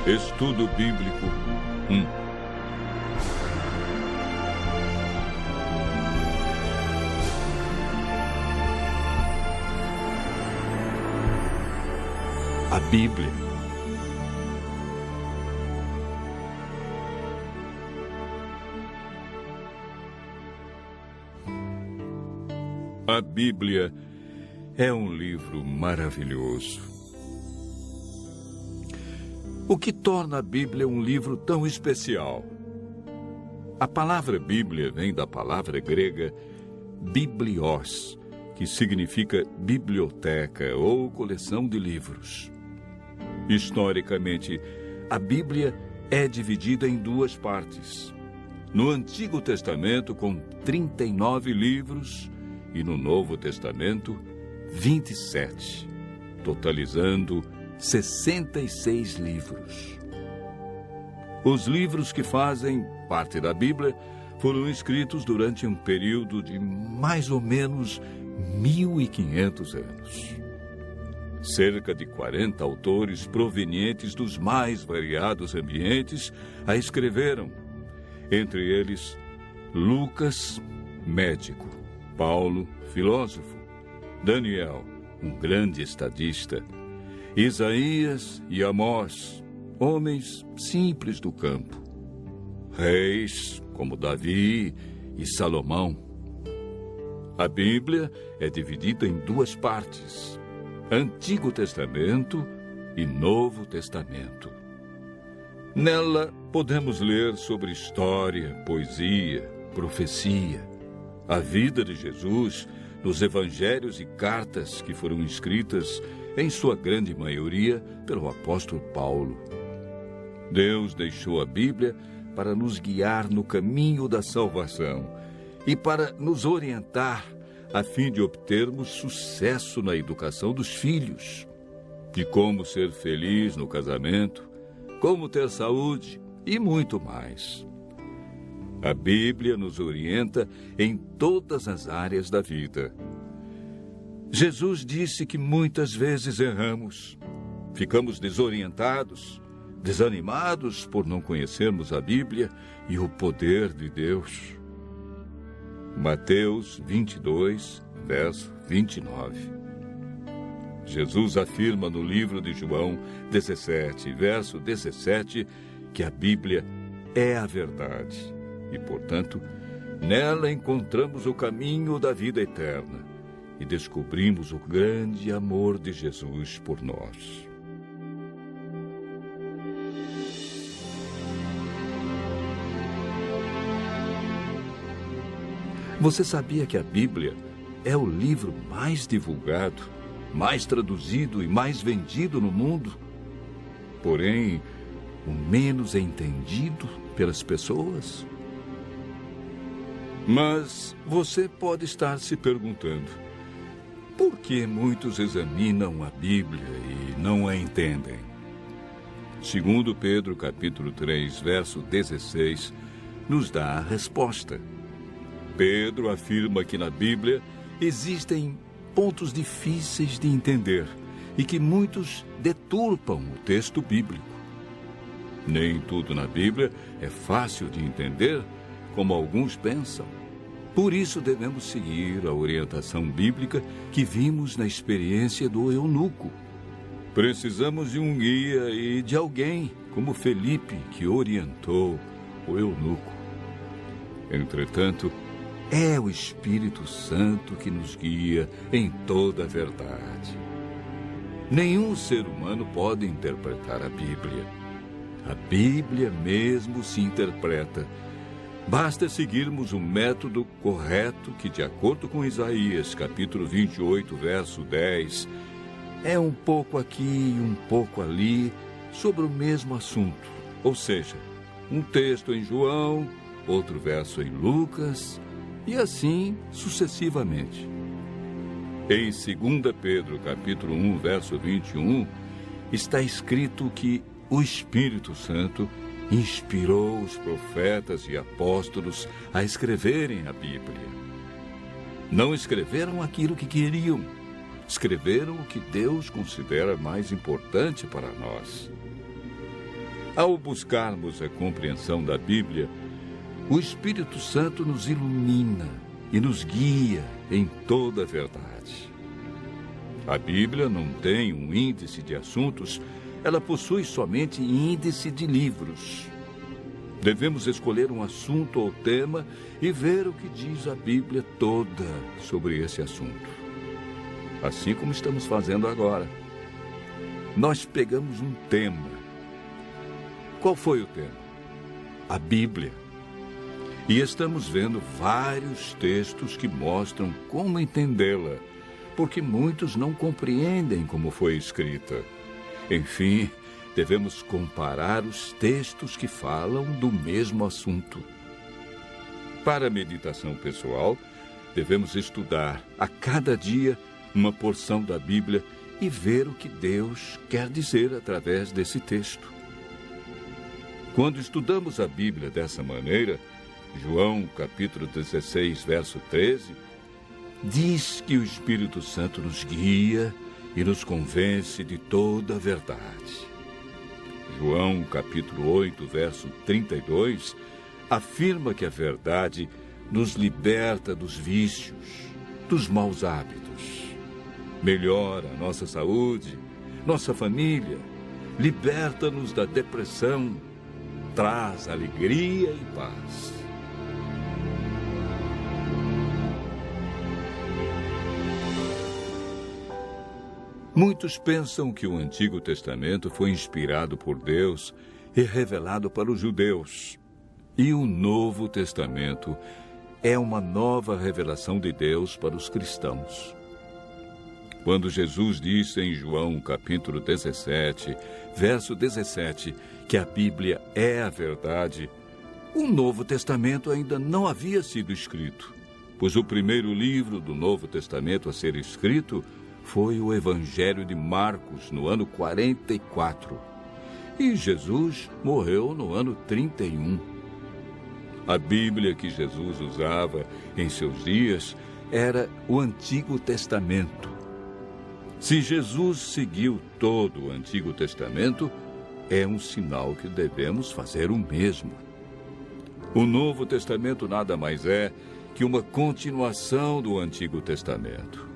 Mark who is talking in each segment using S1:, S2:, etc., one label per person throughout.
S1: Estudo Bíblico 1. A Bíblia. A Bíblia é um livro maravilhoso. O que torna a Bíblia um livro tão especial? A palavra Bíblia vem da palavra grega biblios, que significa biblioteca ou coleção de livros. Historicamente, a Bíblia é dividida em duas partes. No Antigo Testamento, com 39 livros, e no Novo Testamento, 27, totalizando 66 livros. Os livros que fazem parte da Bíblia foram escritos durante um período de mais ou menos 1.500 anos. Cerca de 40 autores provenientes dos mais variados ambientes a escreveram. Entre eles, Lucas, médico; Paulo, filósofo; Daniel, um grande estadista; Isaías e Amós, homens simples do campo; reis como Davi e Salomão. A Bíblia é dividida em duas partes: Antigo Testamento e Novo Testamento. Nela podemos ler sobre história, poesia, profecia, a vida de Jesus, nos evangelhos e cartas que foram escritas, em sua grande maioria, pelo apóstolo Paulo. Deus deixou a Bíblia para nos guiar no caminho da salvação e para nos orientar a fim de obtermos sucesso na educação dos filhos, de como ser feliz no casamento, como ter saúde e muito mais. A Bíblia nos orienta em todas as áreas da vida. Jesus disse que muitas vezes erramos, ficamos desorientados, desanimados por não conhecermos a Bíblia e o poder de Deus. Mateus 22, verso 29. Jesus afirma no livro de João 17, verso 17, que a Bíblia é a verdade. E, portanto, nela encontramos o caminho da vida eterna e descobrimos o grande amor de Jesus por nós. Você sabia que a Bíblia é o livro mais divulgado, mais traduzido e mais vendido no mundo? Porém, o menos entendido pelas pessoas? Mas você pode estar se perguntando: por que muitos examinam a Bíblia e não a entendem? Segundo Pedro, capítulo 3, verso 16, nos dá a resposta. Pedro afirma que na Bíblia existem pontos difíceis de entender e que muitos deturpam o texto bíblico. Nem tudo na Bíblia é fácil de entender, como alguns pensam. Por isso devemos seguir a orientação bíblica que vimos na experiência do eunuco. Precisamos de um guia e de alguém como Felipe, que orientou o eunuco. Entretanto, é o Espírito Santo que nos guia em toda a verdade. Nenhum ser humano pode interpretar a Bíblia. A Bíblia mesmo se interpreta. Basta seguirmos o método correto que, de acordo com Isaías, capítulo 28, verso 10, é um pouco aqui e um pouco ali sobre o mesmo assunto. Ou seja, um texto em João, outro verso em Lucas, e assim sucessivamente. Em 2 Pedro, capítulo 1, verso 21, está escrito que o Espírito Santo inspirou os profetas e apóstolos a escreverem a Bíblia. Não escreveram aquilo que queriam, escreveram o que Deus considera mais importante para nós. Ao buscarmos a compreensão da Bíblia, o Espírito Santo nos ilumina e nos guia em toda a verdade. A Bíblia não tem um índice de assuntos, ela possui somente índice de livros. Devemos escolher um assunto ou tema e ver o que diz a Bíblia toda sobre esse assunto. Assim como estamos fazendo agora. Nós pegamos um tema. Qual foi o tema? A Bíblia. E estamos vendo vários textos que mostram como entendê-la, porque muitos não compreendem como foi escrita. Enfim, devemos comparar os textos que falam do mesmo assunto. Para a meditação pessoal, devemos estudar a cada dia uma porção da Bíblia e ver o que Deus quer dizer através desse texto. Quando estudamos a Bíblia dessa maneira, João, capítulo 16, verso 13, diz que o Espírito Santo nos guia e nos convence de toda a verdade. João, capítulo 8, verso 32, afirma que a verdade nos liberta dos vícios, dos maus hábitos, melhora a nossa saúde, nossa família, liberta-nos da depressão, traz alegria e paz. Muitos pensam que o Antigo Testamento foi inspirado por Deus e revelado para os judeus. E o Novo Testamento é uma nova revelação de Deus para os cristãos. Quando Jesus disse em João, capítulo 17, verso 17, que a Bíblia é a verdade, o Novo Testamento ainda não havia sido escrito, pois o primeiro livro do Novo Testamento a ser escrito foi o Evangelho de Marcos, no ano 44. E Jesus morreu no ano 31. A Bíblia que Jesus usava em seus dias era o Antigo Testamento. Se Jesus seguiu todo o Antigo Testamento, é um sinal que devemos fazer o mesmo. O Novo Testamento nada mais é que uma continuação do Antigo Testamento.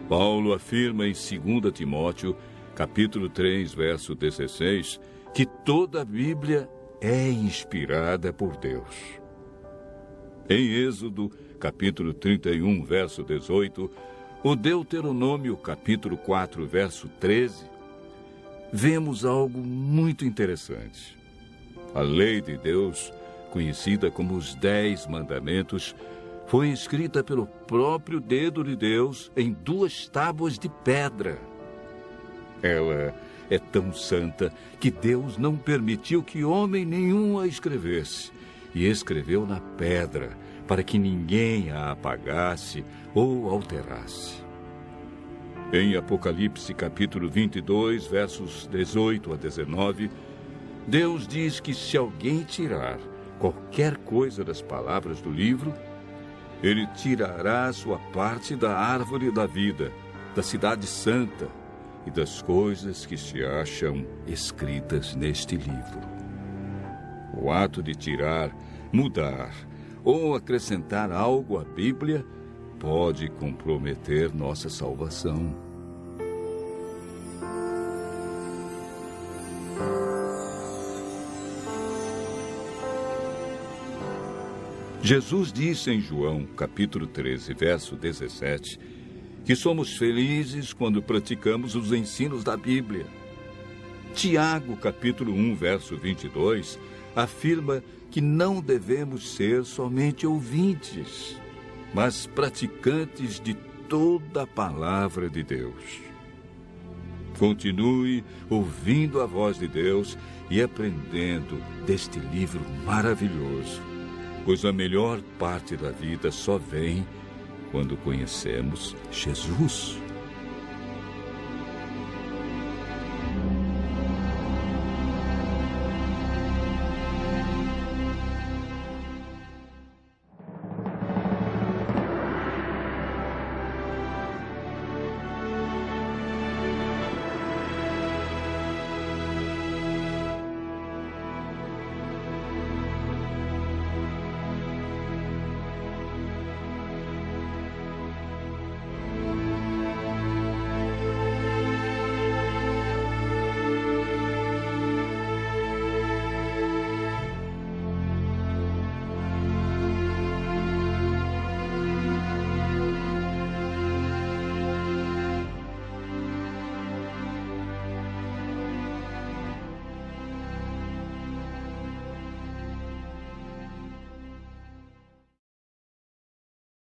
S1: Paulo afirma em 2 Timóteo, capítulo 3, verso 16, que toda a Bíblia é inspirada por Deus. Em Êxodo, capítulo 31, verso 18, o Deuteronômio, capítulo 4, verso 13, vemos algo muito interessante. A lei de Deus, conhecida como os 10 Mandamentos, foi escrita pelo próprio dedo de Deus em 2 tábuas de pedra. Ela é tão santa que Deus não permitiu que homem nenhum a escrevesse, e escreveu na pedra, para que ninguém a apagasse ou alterasse. Em Apocalipse, capítulo 22, versos 18 a 19, Deus diz que se alguém tirar qualquer coisa das palavras do livro, Ele tirará a sua parte da árvore da vida, da cidade santa e das coisas que se acham escritas neste livro. O ato de tirar, mudar ou acrescentar algo à Bíblia pode comprometer nossa salvação. Jesus disse em João, capítulo 13, verso 17, que somos felizes quando praticamos os ensinos da Bíblia. Tiago, capítulo 1, verso 22, afirma que não devemos ser somente ouvintes, mas praticantes de toda a palavra de Deus. Continue ouvindo a voz de Deus e aprendendo deste livro maravilhoso, pois a melhor parte da vida só vem quando conhecemos Jesus.